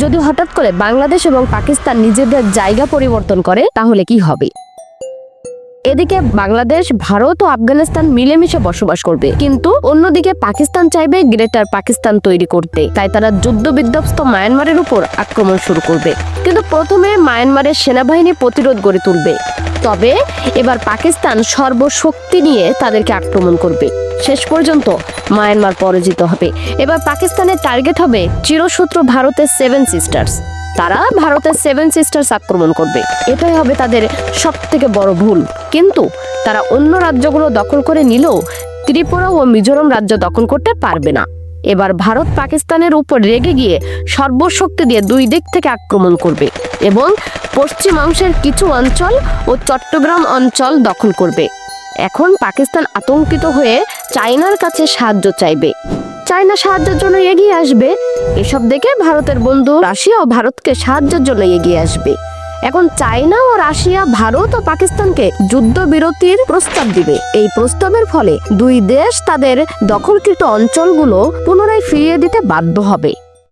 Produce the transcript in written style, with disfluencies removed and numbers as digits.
যদি হঠাৎ করে বাংলাদেশ এবং পাকিস্তান নিজেদের জায়গা পরিবর্তন করে তাহলে কি হবে? এদিকে বাংলাদেশ, ভারত ও আফগানিস্তান মিলেমিশে বসবাস করবে, কিন্তু অন্যদিকে পাকিস্তান চাইবে গ্রেটার পাকিস্তান তৈরি করতে। তাই তারা যুদ্ধ বিধ্বস্ত মায়ানমারের উপর আক্রমণ শুরু করবে, কিন্তু প্রথমে মায়ানমারের সেনাবাহিনী প্রতিরোধ গড়ে তুলবে। তবে এবার পাকিস্তান সর্বশক্তি নিয়ে তাদেরকে আক্রমণ করবে। শেষ পর্যন্ত মায়ানমার পরাজিত হবে। এবার পাকিস্তানের টার্গেট হবে চিরশত্রু ভারতের 7 সিস্টার্স। তারা ভারতের 7 সিস্টার্স আক্রমণ করবে। এটাই হবে তাদের সবথেকে বড় ভুল। কিন্তু তারা অন্য রাজ্যগুলো দখল করে নিলেও ত্রিপুরা ও মিজোরাম রাজ্য দখল করতে পারবে না। এবার ভারত পাকিস্তানের উপর রেগে গিয়ে সর্বশক্তি দিয়ে দুই দিক থেকে আক্রমণ করবে এবং পশ্চিমাংশের কিছু অঞ্চল ও চট্টগ্রাম অঞ্চল দখল করবে। এখন পাকিস্তান আতঙ্কিত হয়ে চায়নার কাছে সাহায্য চাইবে। চায়না সাহায্যের জন্য এগিয়ে আসবে। এসব দেখে ভারতের বন্ধু রাশিয়াও ভারতকে সাহায্যের জন্য এগিয়ে আসবে। এখন চায়না ও রাশিয়া ভারত ও পাকিস্তানকে যুদ্ধবিরতির প্রস্তাব দিবে। এই প্রস্তাবের ফলে দুই দেশ তাদের দখলকৃত অঞ্চলগুলো পুনরায় ফিরিয়ে দিতে বাধ্য হবে।